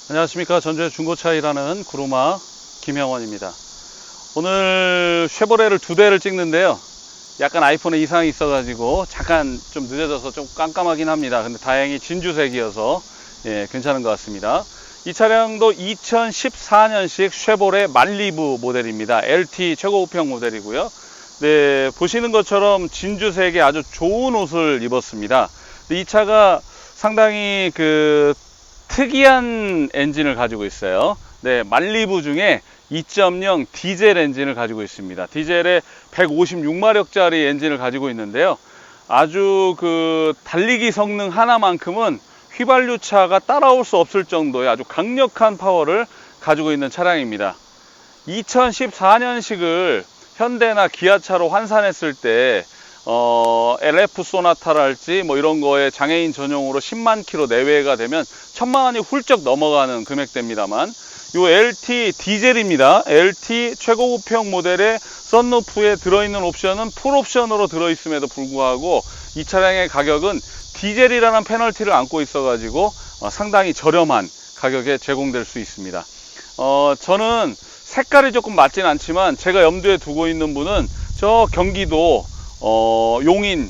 안녕하십니까. 전주의 중고차 일하는 구루마 김형원입니다. 오늘 쉐보레를 2대를 찍는데요. 약간 아이폰에 이상이 있어가지고 잠깐 좀 늦어져서 좀 깜깜하긴 합니다. 근데 다행히 진주색이어서 괜찮은 것 같습니다. 이 차량도 2014년식 쉐보레 말리부 모델입니다. LT 최고급형 모델이고요. 네, 보시는 것처럼 진주색의 아주 좋은 옷을 입었습니다. 이 차가 상당히 특이한 엔진을 가지고 있어요. 네, 말리부 중에 2.0 디젤 엔진을 가지고 있습니다. 디젤의 156마력짜리 엔진을 가지고 있는데요. 아주 달리기 성능 하나만큼은 휘발유차가 따라올 수 없을 정도의 아주 강력한 파워를 가지고 있는 차량입니다. 2014년식을 현대나 기아차로 환산했을 때 LF 소나타랄지 뭐 이런 거에 장애인 전용으로 10만 킬로 내외가 되면 1000만 원이 훌쩍 넘어가는 금액대입니다만, 요 LT 디젤입니다. LT 최고급형 모델의 썬루프에 들어있는 옵션은 풀옵션으로 들어있음에도 불구하고 이 차량의 가격은 디젤이라는 페널티를 안고 있어 가지고 상당히 저렴한 가격에 제공될 수 있습니다. 저는 색깔이 조금 맞진 않지만 제가 염두에 두고 있는 분은 저 경기도 용인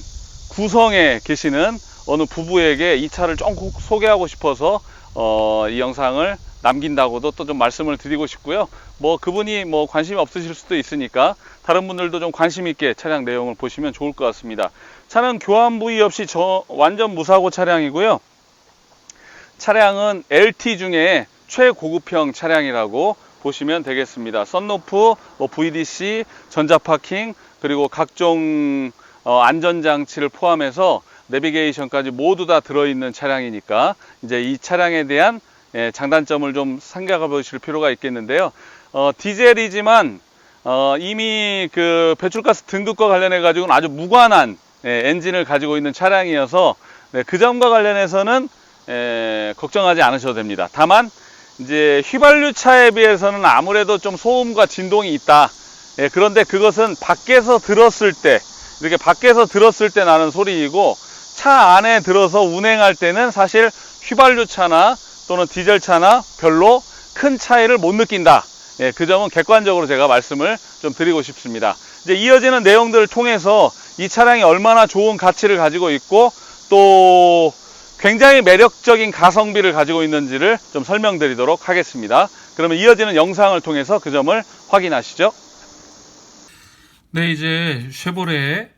구성에 계시는 어느 부부에게 이 차를 좀 소개하고 싶어서 이 영상을 남긴다고도 또 좀 말씀을 드리고 싶고요. 뭐 그분이 뭐 관심이 없으실 수도 있으니까 다른 분들도 좀 관심 있게 차량 내용을 보시면 좋을 것 같습니다. 차는 교환 부위 없이 완전 무사고 차량이고요. 차량은 LT 중에 최고급형 차량이라고 보시면 되겠습니다. 썬루프, VDC, 전자파킹, 그리고 각종 안전장치를 포함해서 내비게이션까지 모두 다 들어있는 차량이니까 이제 이 차량에 대한 장단점을 좀 생각해 보실 필요가 있겠는데요. 디젤이지만 이미 배출가스 등급과 관련해 가지고는 아주 무관한 엔진을 가지고 있는 차량이어서 그 점과 관련해서는 걱정하지 않으셔도 됩니다. 다만 이제 휘발유차에 비해서는 아무래도 좀 소음과 진동이 있다. 그런데 그것은 밖에서 들었을 때, 이렇게 밖에서 들었을 때 나는 소리이고, 차 안에 들어서 운행할 때는 사실 휘발유차나 또는 디젤차나 별로 큰 차이를 못 느낀다. 그 점은 객관적으로 제가 말씀을 좀 드리고 싶습니다. 이제 이어지는 내용들을 통해서 이 차량이 얼마나 좋은 가치를 가지고 있고 또 굉장히 매력적인 가성비를 가지고 있는지를 좀 설명드리도록 하겠습니다. 그러면 이어지는 영상을 통해서 그 점을 확인하시죠. 네, 이제 쉐보레의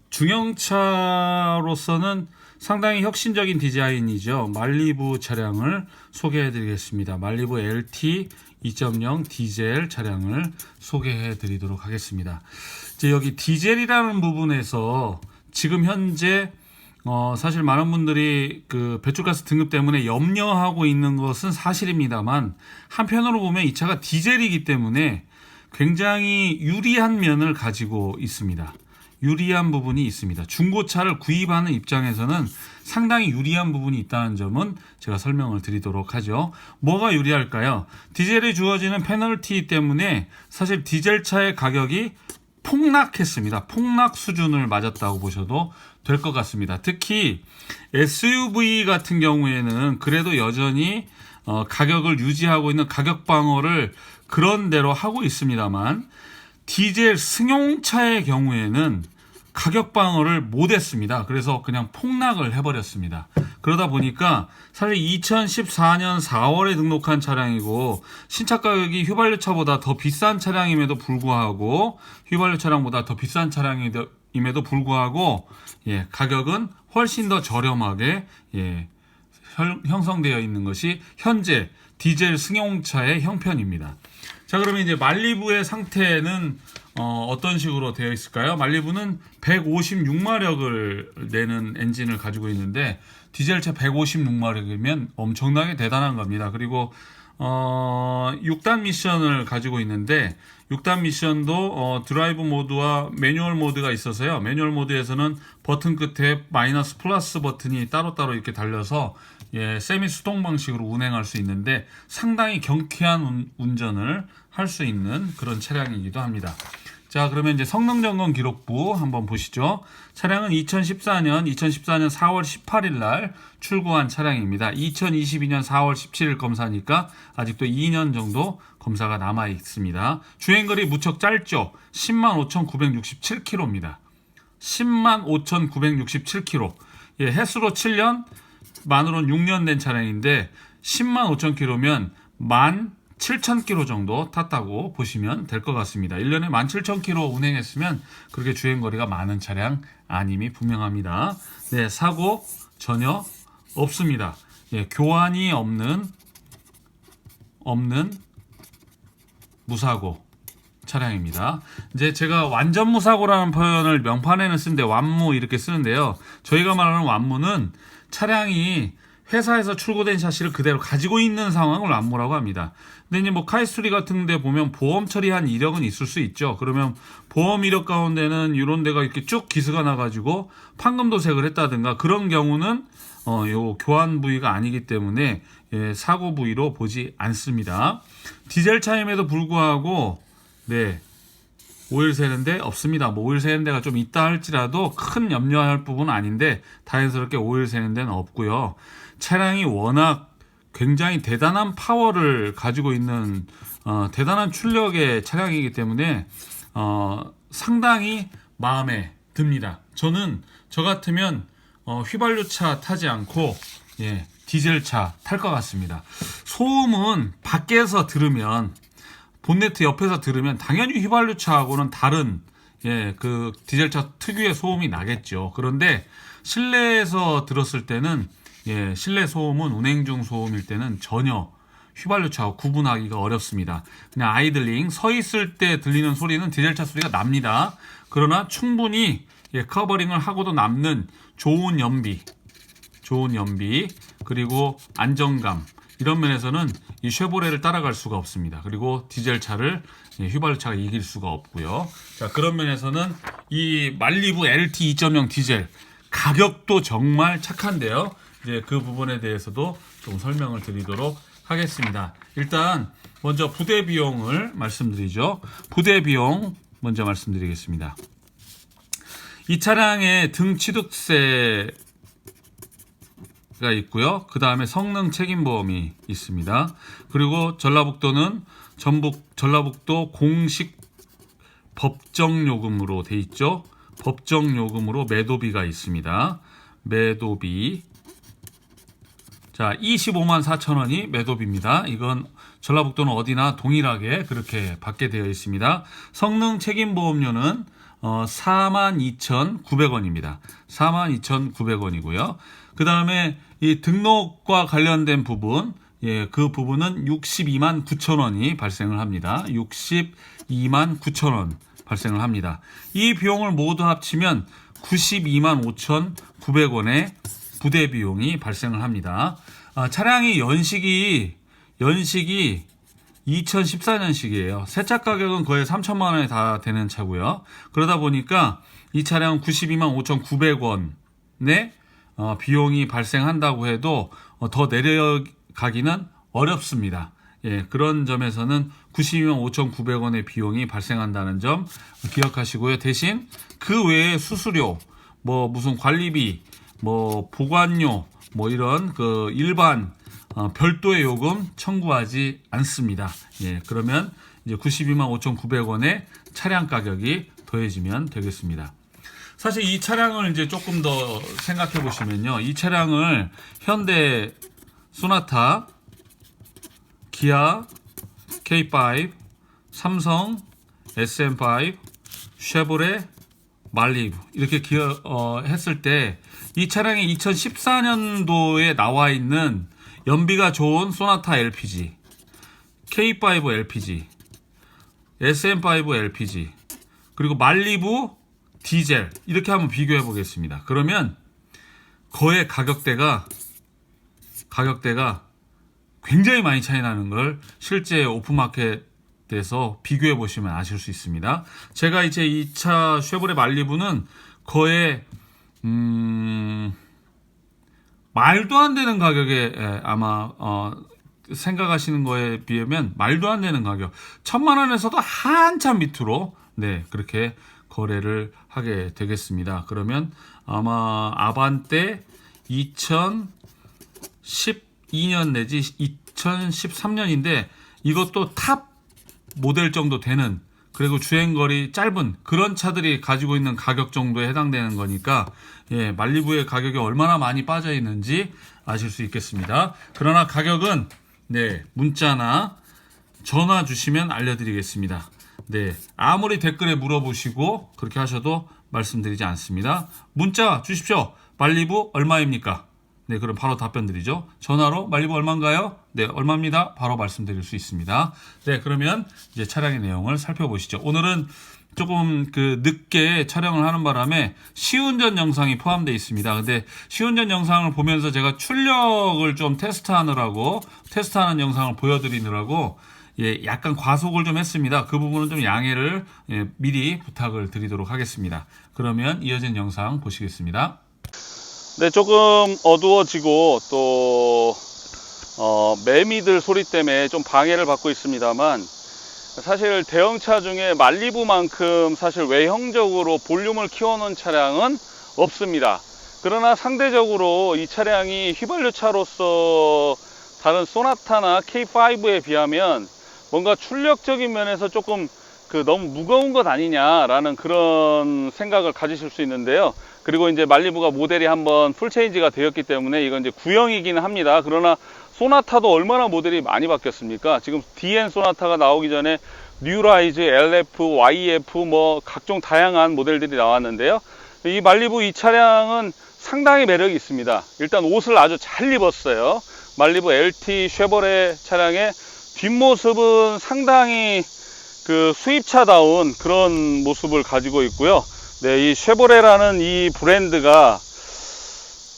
중형차로서는 상당히 혁신적인 디자인이죠. 말리부 차량을 소개해 드리겠습니다. 말리부 LT 2.0 디젤 차량을 소개해 드리도록 하겠습니다. 이제 여기 디젤이라는 부분에서 지금 현재 사실 많은 분들이 배출가스 등급 때문에 염려하고 있는 것은 사실입니다만, 한편으로 보면 이 차가 디젤이기 때문에 굉장히 유리한 면을 가지고 있습니다. 유리한 부분이 있습니다. 중고차를 구입하는 입장에서는 상당히 유리한 부분이 있다는 점은 제가 설명을 드리도록 하죠. 뭐가 유리할까요? 디젤에 주어지는 페널티 때문에 사실 디젤차의 가격이 폭락했습니다. 폭락 수준을 맞았다고 보셔도 될 것 같습니다. 특히 SUV 같은 경우에는 그래도 여전히 가격을 유지하고 있는 가격 방어를 그런대로 하고 있습니다만, 디젤 승용차의 경우에는 가격 방어를 못했습니다. 그래서 그냥 폭락을 해버렸습니다. 그러다 보니까 사실 2014년 4월에 등록한 차량이고 신차 가격이 휘발유차보다 더 비싼 차량임에도 불구하고 가격은 훨씬 더 저렴하게 형성되어 있는 것이 현재 디젤 승용차의 형편입니다. 자, 그러면 이제 말리부의 상태는 어떤 식으로 되어 있을까요? 말리부는 156마력을 내는 엔진을 가지고 있는데, 디젤차 156마력이면 엄청나게 대단한 겁니다. 그리고 6단 미션을 가지고 있는데, 6단 미션도 드라이브 모드와 매뉴얼 모드가 있어서요. 매뉴얼 모드에서는 버튼 끝에 마이너스 플러스 버튼이 따로따로 이렇게 달려서 세미 수동 방식으로 운행할 수 있는데 상당히 경쾌한 운전을 할 수 있는 그런 차량이기도 합니다. 자, 그러면 이제 성능 점검 기록부 한번 보시죠. 차량은 2014년 4월 18일 날 출고한 차량입니다. 2022년 4월 17일 검사니까 아직도 2년 정도 검사가 남아 있습니다. 주행거리 무척 짧죠. 105,967km입니다. 105,967km. 예, 횟수로 7년, 만으로는 6년 된 차량인데 105,000km면 17,000km 정도 탔다고 보시면 될 것 같습니다. 1년에 17,000km 운행했으면 그렇게 주행거리가 많은 차량 아님이 분명합니다. 네, 사고 전혀 없습니다. 예, 교환이 없는 무사고 차량입니다. 이제 제가 완전 무사고라는 표현을 명판에는 쓰는데 완무 이렇게 쓰는데요. 저희가 말하는 완무는 차량이 회사에서 출고된 샤시를 그대로 가지고 있는 상황을 완무라고 합니다. 근데 이제 뭐 카이스토리 같은 데 보면 보험 처리한 이력은 있을 수 있죠. 그러면 보험 이력 가운데는 이런 데가 이렇게 쭉 기스가 나가지고 판금 도색을 했다든가 그런 경우는 요 교환 부위가 아니기 때문에 예, 사고 부위로 보지 않습니다. 디젤 차임에도 불구하고 네, 오일 새는데 없습니다. 뭐 오일 새는 데가 좀 있다 할지라도 큰 염려할 부분은 아닌데 다행스럽게 오일 새는 데는 없고요. 차량이 워낙 굉장히 대단한 파워를 가지고 있는 대단한 출력의 차량이기 때문에 상당히 마음에 듭니다. 저 같으면 휘발유차 타지 않고 예, 디젤차 탈 것 같습니다. 소음은 밖에서 들으면 본네트 옆에서 들으면 당연히 휘발유차하고는 다른 예, 그 디젤차 특유의 소음이 나겠죠. 그런데 실내에서 들었을 때는 예, 실내 소음은 운행 중 소음일 때는 전혀 휘발유차와 구분하기가 어렵습니다. 그냥 아이들링 서 있을 때 들리는 소리는 디젤차 소리가 납니다. 그러나 충분히 예, 커버링을 하고도 남는 좋은 연비 그리고 안정감 이런 면에서는 이 쉐보레를 따라갈 수가 없습니다. 그리고 디젤차를 휘발유차가 이길 수가 없고요. 자, 그런 면에서는 이 말리부 LT 2.0 디젤 가격도 정말 착한데요. 이제 그 부분에 대해서도 좀 설명을 드리도록 하겠습니다. 일단 먼저 부대 비용을 말씀드리죠. 부대 비용 먼저 말씀드리겠습니다. 이 차량에 등 취득세 가 있고요. 그 다음에 성능 책임보험이 있습니다. 그리고 전라북도는 전라북도 공식 법정요금으로 돼 있죠. 법정요금으로 매도비가 있습니다. 매도비. 자, 25만 4천 원이 매도비입니다. 이건 전라북도는 어디나 동일하게 그렇게 받게 되어 있습니다. 성능 책임보험료는 42,900원입니다. 42,900원이고요. 그 다음에 이 등록과 관련된 부분, 예, 그 부분은 62만 9천 원이 발생을 합니다. 62만 9천 원 발생을 합니다. 이 비용을 모두 합치면 92만 5,900원의 부대 비용이 발생을 합니다. 차량이 연식이 2014년식이에요. 세차 가격은 거의 3천만 원에 다 되는 차고요. 그러다 보니까 이 차량은 92만 5,900원의 비용이 발생한다고 해도 더 내려가기는 어렵습니다. 예, 그런 점에서는 92만 5,900원의 비용이 발생한다는 점 기억하시고요. 대신 그 외에 수수료, 뭐 무슨 관리비, 뭐 보관료, 뭐 이런 그 일반 별도의 요금 청구하지 않습니다. 예, 그러면 이제 92만 5,900원의 차량 가격이 더해지면 되겠습니다. 사실 이 차량을 이제 조금 더 생각해 보시면요. 이 차량을 현대 소나타, 기아, K5, 삼성, SM5, 쉐보레, 말리부 이렇게 했을 때 이 차량이 2014년도에 나와 있는 연비가 좋은 소나타 LPG, K5 LPG, SM5 LPG, 그리고 말리부 디젤 이렇게 한번 비교해 보겠습니다. 그러면 그의 가격대가 굉장히 많이 차이 나는 걸 실제 오픈마켓에서 비교해 보시면 아실 수 있습니다. 제가 이제 이 차 쉐보레 말리부는 거의 말도 안 되는 가격에 아마 생각하시는 거에 비하면 말도 안 되는 가격 1,000만 원에서도 한참 밑으로 네, 그렇게 거래를 하게 되겠습니다. 그러면 아마 아반떼 2012년 내지 2013년인데 이것도 탑 모델 정도 되는, 그리고 주행거리 짧은 그런 차들이 가지고 있는 가격 정도에 해당되는 거니까, 예, 말리부의 가격이 얼마나 많이 빠져 있는지 아실 수 있겠습니다. 그러나 가격은 네, 문자나 전화 주시면 알려드리겠습니다. 네, 아무리 댓글에 물어보시고 그렇게 하셔도 말씀드리지 않습니다. 문자 주십시오. 말리부 얼마입니까? 네, 그럼 바로 답변 드리죠. 전화로 말리부 얼마인가요? 네, 얼마입니다. 바로 말씀드릴 수 있습니다. 네, 그러면 이제 차량의 내용을 살펴보시죠. 오늘은 조금 늦게 촬영을 하는 바람에 시운전 영상이 포함되어 있습니다. 근데 시운전 영상을 보면서 제가 출력을 좀 테스트하는 영상을 보여드리느라고 예, 약간 과속을 좀 했습니다. 그 부분은 좀 양해를 미리 부탁을 드리도록 하겠습니다. 그러면 이어진 영상 보시겠습니다. 네, 조금 어두워지고 또 매미들 소리 때문에 좀 방해를 받고 있습니다만, 사실 대형차 중에 말리부만큼 사실 외형적으로 볼륨을 키워놓은 차량은 없습니다. 그러나 상대적으로 이 차량이 휘발유차로서 다른 소나타나 K5에 비하면 뭔가 출력적인 면에서 조금 너무 무거운 것 아니냐라는 그런 생각을 가지실 수 있는데요. 그리고 이제 말리부가 모델이 한번 풀체인지가 되었기 때문에 이건 이제 구형이기는 합니다. 그러나 소나타도 얼마나 모델이 많이 바뀌었습니까? 지금 DN 소나타가 나오기 전에 뉴라이즈, LF, YF 뭐 각종 다양한 모델들이 나왔는데요. 이 말리부 이 차량은 상당히 매력이 있습니다. 일단 옷을 아주 잘 입었어요. 말리부 LT 쉐보레 차량의 뒷모습은 상당히 수입차다운 그런 모습을 가지고 있고요. 네, 이 쉐보레라는 이 브랜드가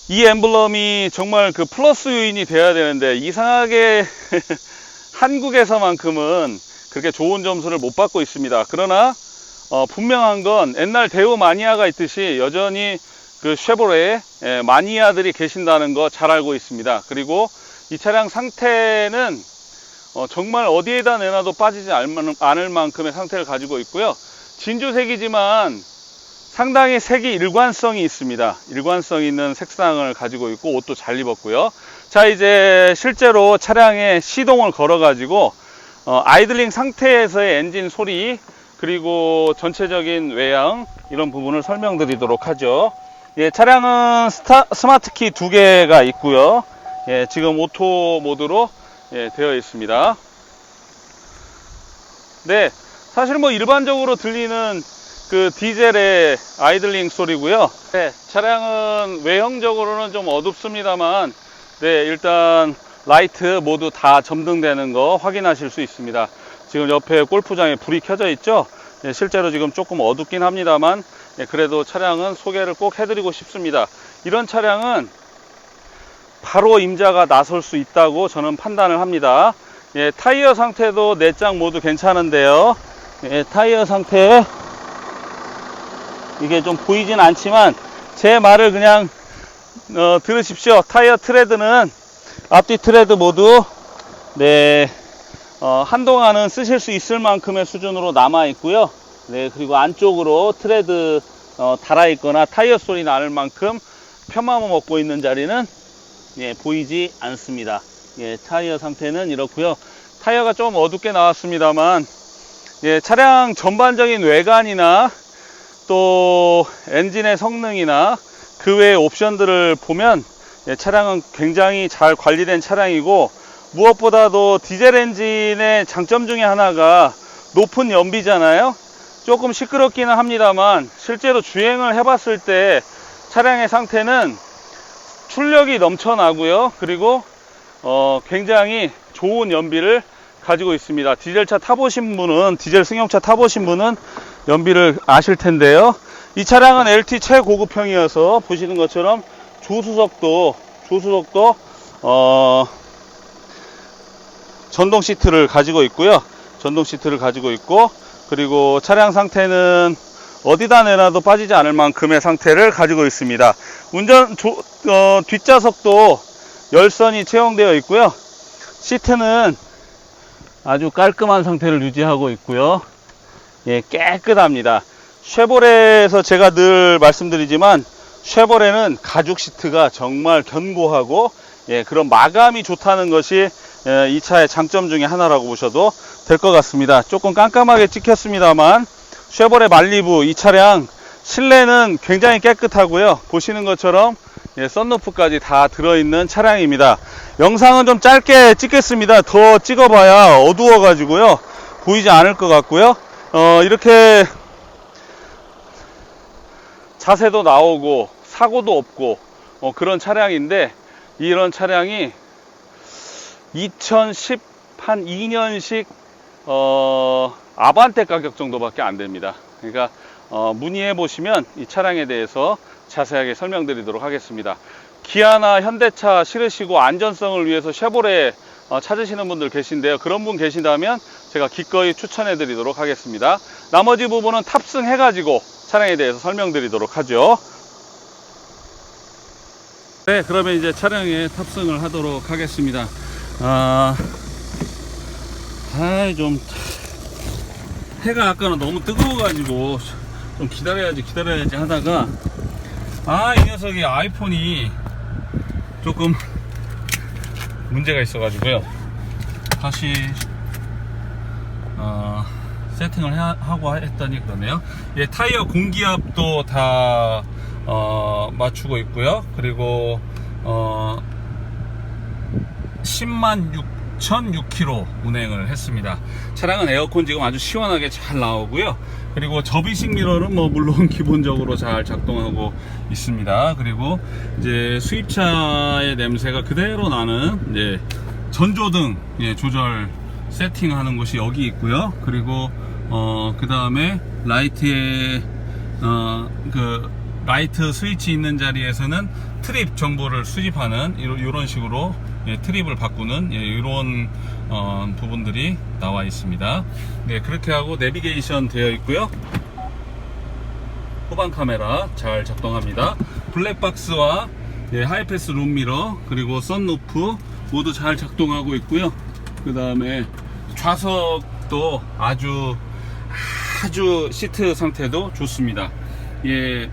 이 엠블럼이 정말 플러스 요인이 돼야 되는데 이상하게 한국에서만큼은 그렇게 좋은 점수를 못 받고 있습니다. 그러나 분명한 건 옛날 대우 마니아가 있듯이 여전히 쉐보레 마니아들이 계신다는 거 잘 알고 있습니다. 그리고 이 차량 상태는 정말 어디에다 내놔도 빠지지 않을 만큼의 상태를 가지고 있고요. 진주색이지만 상당히 색이 일관성이 있습니다. 일관성 있는 색상을 가지고 있고 옷도 잘 입었고요. 자, 이제 실제로 차량에 시동을 걸어 가지고 아이들링 상태에서의 엔진 소리, 그리고 전체적인 외양, 이런 부분을 설명드리도록 하죠. 예, 차량은 스마트키 2개가 있고요. 예, 지금 오토 모드로 되어 있습니다. 네, 사실 뭐 일반적으로 들리는 디젤의 아이들링 소리고요. 네, 차량은 외형적으로는 좀 어둡습니다만, 네, 일단 라이트 모두 다 점등되는 거 확인하실 수 있습니다. 지금 옆에 골프장에 불이 켜져 있죠. 네, 실제로 지금 조금 어둡긴 합니다만, 네, 그래도 차량은 소개를 꼭 해드리고 싶습니다. 이런 차량은 바로 임자가 나설 수 있다고 저는 판단을 합니다. 예, 타이어 상태도 4장 모두 괜찮은데요. 예, 타이어 상태 이게 좀 보이진 않지만 제 말을 그냥 들으십시오. 타이어 트레드는 앞뒤 트레드 모두 네, 한동안은 쓰실 수 있을 만큼의 수준으로 남아 있고요. 네, 그리고 안쪽으로 트레드 달아 있거나 타이어 소리 나는 만큼 편마모 먹고 있는 자리는 예, 보이지 않습니다. 예, 타이어 상태는 이렇고요. 타이어가 좀 어둡게 나왔습니다만, 예, 차량 전반적인 외관이나 또 엔진의 성능이나 그 외의 옵션들을 보면 예, 차량은 굉장히 잘 관리된 차량이고, 무엇보다도 디젤 엔진의 장점 중에 하나가 높은 연비잖아요. 조금 시끄럽기는 합니다만 실제로 주행을 해봤을 때 차량의 상태는 출력이 넘쳐나고요. 그리고 굉장히 좋은 연비를 가지고 있습니다. 디젤차 타보신 분은, 디젤 승용차 타보신 분은 연비를 아실 텐데요. 이 차량은 LT 최고급형이어서 보시는 것처럼 조수석도 전동 시트를 가지고 있고요. 전동 시트를 가지고 있고, 그리고 차량 상태는 어디다 내놔도 빠지지 않을 만큼의 상태를 가지고 있습니다. 뒷좌석도 열선이 채용되어 있고요. 시트는 아주 깔끔한 상태를 유지하고 있고요. 예, 깨끗합니다. 쉐보레에서 제가 늘 말씀드리지만 쉐보레는 가죽 시트가 정말 견고하고 예, 그런 마감이 좋다는 것이 이 차의 장점 중에 하나라고 보셔도 될 것 같습니다. 조금 깜깜하게 찍혔습니다만 쉐보레 말리부 이 차량 실내는 굉장히 깨끗하고요. 보시는 것처럼 예, 썬루프까지 다 들어있는 차량입니다. 영상은 좀 짧게 찍겠습니다. 더 찍어봐야 어두워 가지고요 보이지 않을 것 같고요. 이렇게 자세도 나오고 사고도 없고 그런 차량인데, 이런 차량이 2010 한 2년식 아반떼 가격 정도밖에 안 됩니다. 그러니까 문의해 보시면 이 차량에 대해서 자세하게 설명드리도록 하겠습니다. 기아나 현대차 실으시고 안전성을 위해서 쉐보레 찾으시는 분들 계신데요. 그런 분 계신다면 제가 기꺼이 추천해 드리도록 하겠습니다. 나머지 부분은 탑승해 가지고 차량에 대해서 설명드리도록 하죠. 네, 그러면 이제 차량에 탑승을 하도록 하겠습니다. 좀 해가 아까는 너무 뜨거워가지고 좀 기다려야지 하다가 이 녀석이 아이폰이 조금 문제가 있어가지고요. 다시 세팅을 하고 했더니 그러네요. 예, 타이어 공기압도 다 맞추고 있고요. 그리고 106,006km 운행을 했습니다. 차량은 에어컨 지금 아주 시원하게 잘 나오고요. 그리고 접이식 미러는 뭐 물론 기본적으로 잘 작동하고 있습니다. 그리고 이제 수입차의 냄새가 그대로 나는 이제 전조등 조절 세팅하는 곳이 여기 있고요. 그리고 그 다음에 라이트에 그 라이트 스위치 있는 자리에서는 트립 정보를 수집하는 이런 식으로 트립을 바꾸는 이런 부분들이 나와 있습니다. 네, 그렇게 하고 내비게이션 되어 있고요. 후방 카메라 잘 작동합니다. 블랙박스와 하이패스 룸미러 그리고 썬루프 모두 잘 작동하고 있고요. 그 다음에 좌석도 아주 시트 상태도 좋습니다. 예,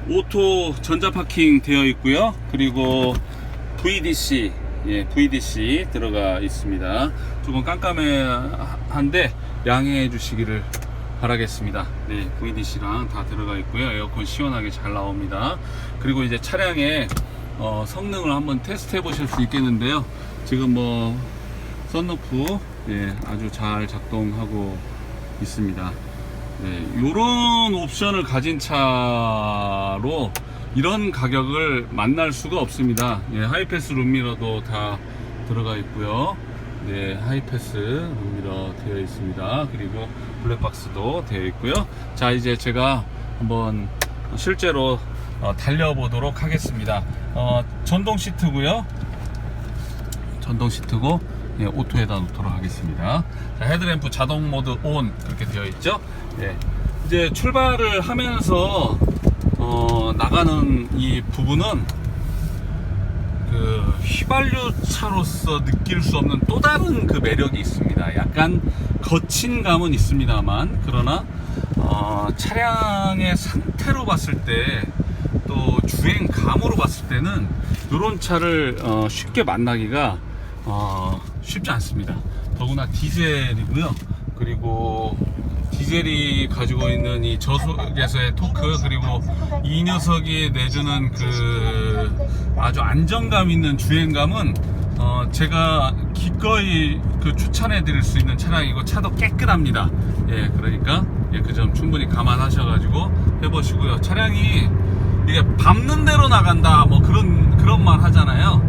오토 전자 파킹 되어 있고요. 그리고 VDC 들어가 있습니다. 조금 깜깜한데 양해해 주시기를 바라겠습니다. 네, VDC랑 다 들어가 있고요. 에어컨 시원하게 잘 나옵니다. 그리고 이제 차량의 성능을 한번 테스트 해 보실 수 있겠는데요. 지금 뭐 썬루프 아주 잘 작동하고 있습니다. 네, 이런 옵션을 가진 차로 이런 가격을 만날 수가 없습니다. 하이패스 룸미러도 다 들어가 있고요. 네, 하이패스 룸미러 되어 있습니다. 그리고 블랙박스도 되어 있고요. 자, 이제 제가 한번 실제로 달려보도록 하겠습니다. 전동 시트고요. 전동 시트고 오토에다 놓도록 하겠습니다. 자, 헤드램프 자동 모드 온 그렇게 되어 있죠. 이제 출발을 하면서 나가는 이 부분은 그 휘발유차로서 느낄 수 없는 또 다른 그 매력이 있습니다. 약간 거친 감은 있습니다만, 그러나 차량의 상태로 봤을 때 또 주행감으로 봤을 때는 이런 차를 쉽게 만나기가 쉽지 않습니다. 더구나 디젤이고요. 그리고 디젤이 가지고 있는 이 저속에서의 토크, 그리고 이 녀석이 내주는 그 아주 안정감 있는 주행감은 제가 기꺼이 그 추천해 드릴 수 있는 차량이고, 차도 깨끗합니다. 그러니까 그 점 충분히 감안하셔가지고 해보시고요. 차량이 이게 밟는 대로 나간다 뭐 그런 말 하잖아요.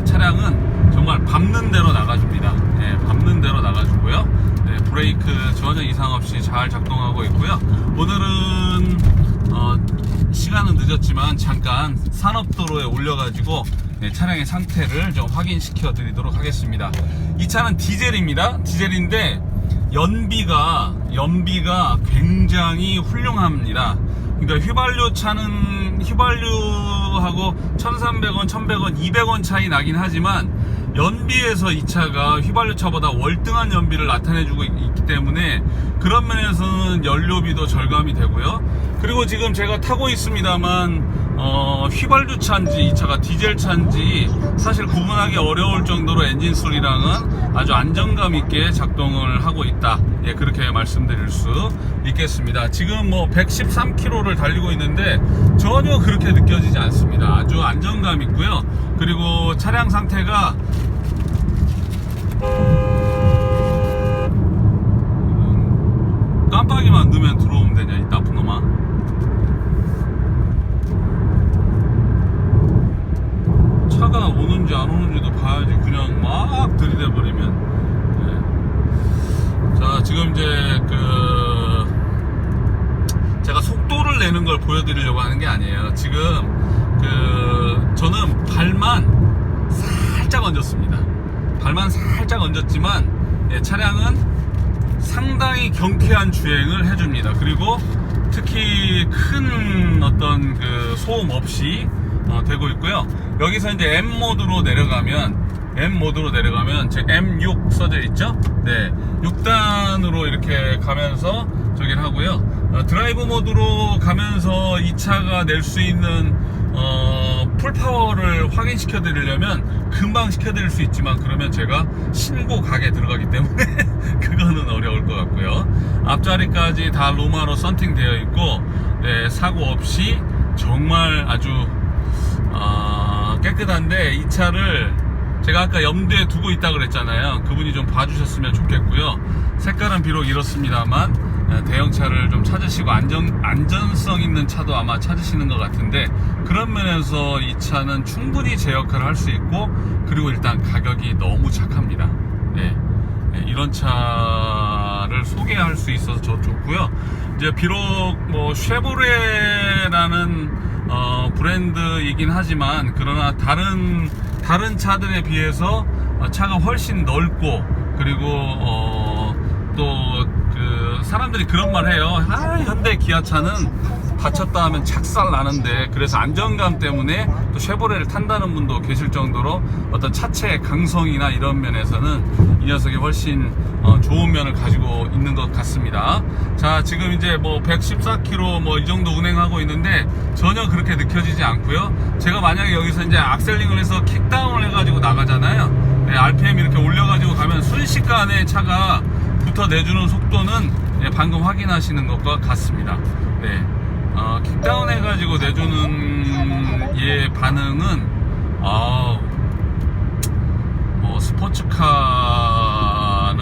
차량은 정말 밟는 대로 나가줍니다. 밟는 대로 나가주고요. 브레이크 전혀 이상 없이 잘 작동하고 있고요. 오늘은 시간은 늦었지만 잠깐 산업도로에 올려가지고 차량의 상태를 좀 확인시켜 드리도록 하겠습니다. 이 차는 디젤입니다. 디젤인데 연비가 굉장히 훌륭합니다. 그러니까 휘발유차는 휘발유하고 1,300원, 1,100원, 200원 차이 나긴 하지만 연비에서 이 차가 휘발유차보다 월등한 연비를 나타내주고 있기 때문에 그런 면에서는 연료비도 절감이 되고요. 그리고 지금 제가 타고 있습니다만 휘발유 차인지 이 차가 디젤 차인지 사실 구분하기 어려울 정도로 엔진 소리랑은 아주 안정감 있게 작동을 하고 있다. 예, 그렇게 말씀드릴 수 있겠습니다. 지금 뭐 113km를 달리고 있는데 전혀 그렇게 느껴지지 않습니다. 아주 안정감 있고요. 그리고 차량 상태가 깜빡이만 넣으면 들어오면 되냐, 이 나쁜 놈아. 차가 오는지 안 오는지도 봐야지 그냥 막 들이대버리면. 네. 자, 지금 이제 제가 속도를 내는 걸 보여드리려고 하는 게 아니에요. 지금 저는 발만 살짝 얹었습니다. 발만 살짝 얹었지만 예, 차량은 상당히 경쾌한 주행을 해줍니다. 그리고 특히 큰 어떤 소음 없이 되고 있고요. 여기서 이제 M 모드로 내려가면 즉 M6 써져 있죠? 네, 6단으로 이렇게 가면서 저기를 하고요. 드라이브 모드로 가면서 이 차가 낼 수 있는 풀파워를 확인시켜 드리려면 금방 시켜 드릴 수 있지만 그러면 제가 신고 가게 들어가기 때문에 그거는 어려울 것 같고요. 앞자리까지 다 로마로 썬팅 되어 있고 네, 사고 없이 정말 아주 깨끗한데 이 차를 제가 아까 염두에 두고 있다 그랬잖아요. 그분이 좀 봐주셨으면 좋겠고요. 색깔은 비록 이렇습니다만 대형차를 좀 찾으시고 안전성 있는 차도 아마 찾으시는 것 같은데 그런 면에서 이 차는 충분히 제 역할을 할 수 있고 그리고 일단 가격이 너무 착합니다. 네. 이런 차를 소개할 수 있어서 저 좋고요. 이제 비록 뭐 쉐보레라는 브랜드이긴 하지만 그러나 다른 차들에 비해서 차가 훨씬 넓고 그리고 또 사람들이 그런 말 해요. 현대 기아차는 다쳤다 하면 착살 나는데 그래서 안정감 때문에 또 쉐보레를 탄다는 분도 계실 정도로 어떤 차체의 강성이나 이런 면에서는 이 녀석이 훨씬 좋은 면을 가지고 있는 것 같습니다. 자, 지금 이제 뭐 114km 뭐 이 정도 운행하고 있는데 전혀 그렇게 느껴지지 않고요. 제가 만약에 여기서 이제 악셀링을 해서 킥다운을 해가지고 나가잖아요. 네, RPM 이렇게 올려가지고 가면 순식간에 차가 붙어 내주는 속도는 네, 방금 확인하시는 것과 같습니다. 네. 킥다운 해가지고 내주는 얘 반응은 뭐 스포츠카는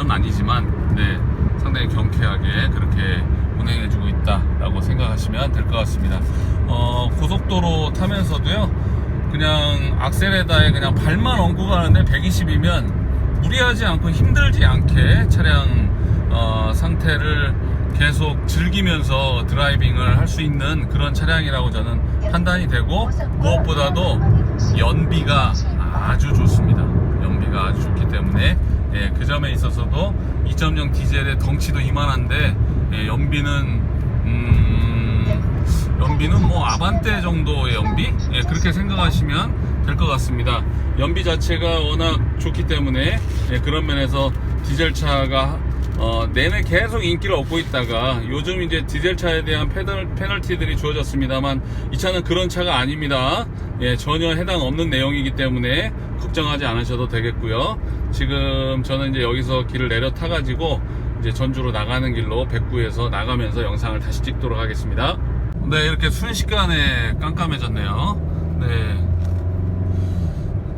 아니지만 네, 상당히 경쾌하게 그렇게 운행해주고 있다라고 생각하시면 될 것 같습니다. 고속도로 타면서도요, 그냥 악셀에다에 그냥 발만 얹고 가는데 120이면 무리하지 않고 힘들지 않게 차량 상태를 계속 즐기면서 드라이빙을 할 수 있는 그런 차량이라고 저는 판단이 되고 무엇보다도 연비가 아주 좋습니다. 연비가 아주 좋기 때문에 예, 그 점에 있어서도 2.0 디젤의 덩치도 이만한데 예, 연비는 뭐 아반떼 정도의 연비? 예, 그렇게 생각하시면 될 것 같습니다. 연비 자체가 워낙 좋기 때문에 예, 그런 면에서 디젤차가 내내 계속 인기를 얻고 있다가 요즘 이제 디젤차에 대한 페널티들이 주어졌습니다만 이 차는 그런 차가 아닙니다. 예, 전혀 해당 없는 내용이기 때문에 걱정하지 않으셔도 되겠고요. 지금 저는 이제 여기서 길을 내려 타가지고 이제 전주로 나가는 길로 백구에서 나가면서 영상을 다시 찍도록 하겠습니다. 네, 이렇게 순식간에 깜깜해졌네요. 네,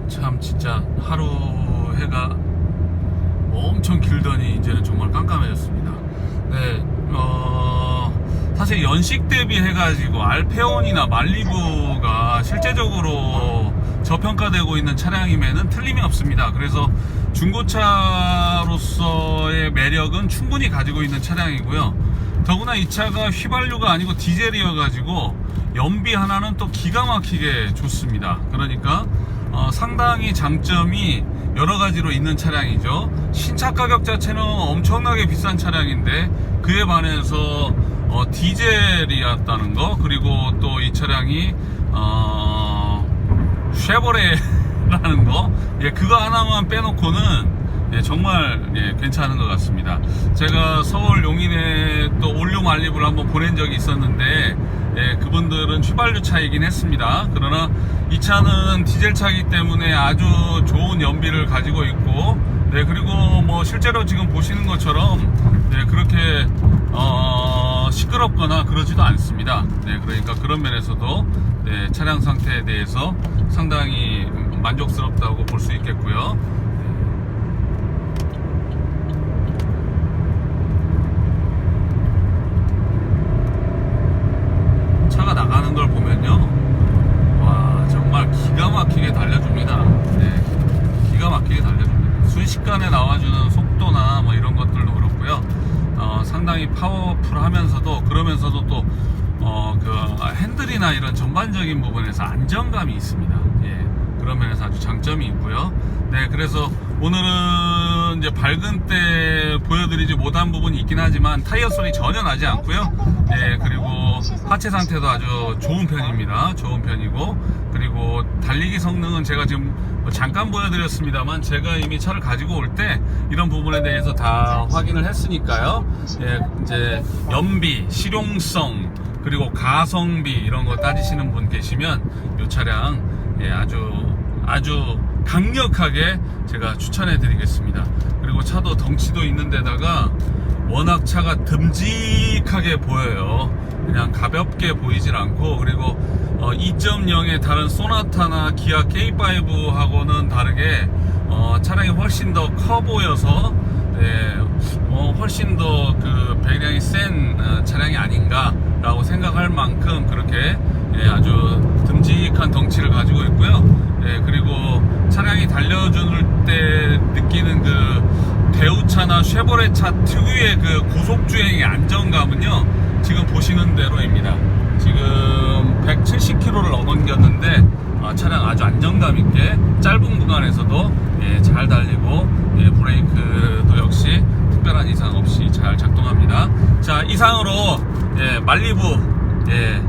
참 진짜 하루 해가 엄청 길더니 이제는 정말 깜깜해졌습니다. 네, 사실 연식 대비해가지고 알페온이나 말리부가 실제적으로 저평가되고 있는 차량임에는 틀림이 없습니다. 그래서 중고차로서의 매력은 충분히 가지고 있는 차량이고요. 더구나 이 차가 휘발유가 아니고 디젤이어가지고 연비 하나는 또 기가 막히게 좋습니다. 그러니까 상당히 장점이 여러 가지로 있는 차량이죠. 신차 가격 자체는 엄청나게 비싼 차량인데 그에 반해서 디젤이었다는 거, 그리고 또 이 차량이 쉐보레 라는 거, 예, 그거 하나만 빼놓고는 예, 정말 예, 괜찮은 것 같습니다. 제가 서울 용인에 또 올류 말리부를 한번 보낸 적이 있었는데 예, 그분들은 휘발유 차이긴 했습니다. 그러나 이 차는 디젤 차이기 때문에 아주 좋은 연비를 가지고 있고, 네, 그리고 뭐 실제로 지금 보시는 것처럼 네, 그렇게 시끄럽거나 그러지도 않습니다. 네, 그러니까 그런 면에서도 네, 차량 상태에 대해서 상당히 만족스럽다고 볼 수 있겠고요. 차가 나가는 걸 보면요, 와, 정말 기가 막히게 달려줍니다. 네, 기가 막히게 달려줍니다. 순식간에 나와주는 속도나 뭐 이런 것들도 그렇고요. 상당히 파워풀하면서도, 그러면서도 또 그 핸들이나 이런 전반적인 부분에서 안정감이 있습니다. 예, 그런 면에서 아주 장점이 있고요. 네, 그래서 오늘은 이제 밝은 때 보여드리지 못한 부분이 있긴 하지만 타이어 소리 전혀 나지 않고요. 네, 그리고 하체 상태도 아주 좋은 편입니다. 좋은 편이고, 그리고 달리기 성능은 제가 지금 잠깐 보여드렸습니다만 제가 이미 차를 가지고 올 때 이런 부분에 대해서 다 확인을 했으니까요. 예, 이제 연비, 실용성, 그리고 가성비 이런 거 따지시는 분 계시면 이 차량 예, 아주 강력하게 제가 추천해 드리겠습니다. 그리고 차도 덩치도 있는 데다가 워낙 차가 듬직하게 보여요. 그냥 가볍게 보이질 않고, 그리고 2.0의 다른 소나타나 기아 K5하고는 다르게 차량이 훨씬 더 커 보여서 네, 훨씬 더 그 배량이 센 차량이 아닌가 라고 생각할 만큼 그렇게 예, 아주 듬직한 덩치를 가지고 있고요. 예, 그리고 차량이 달려줄 때 느끼는 그 대우차나 쉐보레차 특유의 그 고속주행의 안정감은요, 지금 보시는 대로입니다. 지금 170km를 넘겼는데 차량 아주 안정감 있게 짧은 구간에서도 예, 잘 달리고 예, 브레이크도 역시 특별한 이상 없이 잘 작동합니다. 자, 이상으로 예, 말리부 예,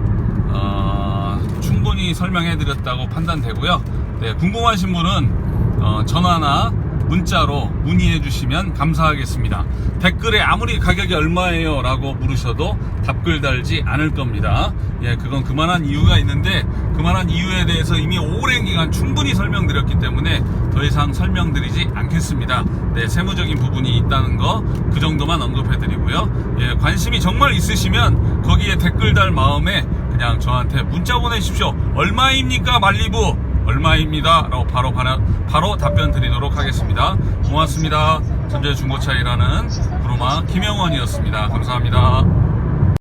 충분히 설명해 드렸다고 판단되고요. 네, 궁금하신 분은 전화나 문자로 문의해 주시면 감사하겠습니다. 댓글에 아무리 가격이 얼마예요 라고 물으셔도 답글 달지 않을 겁니다. 예, 그건 그만한 이유가 있는데, 그만한 이유에 대해서 이미 오랜 기간 충분히 설명드렸기 때문에 더 이상 설명드리지 않겠습니다. 네, 세무적인 부분이 있다는 거 그 정도만 언급해 드리고요. 예, 관심이 정말 있으시면 거기에 댓글 달 마음에 그냥 저한테 문자 보내십시오. 얼마입니까 말리부? 얼마입니다 라고 바로 답변 드리도록 하겠습니다. 고맙습니다. 전자중고차 일하는 구루마 김영원이었습니다. 감사합니다.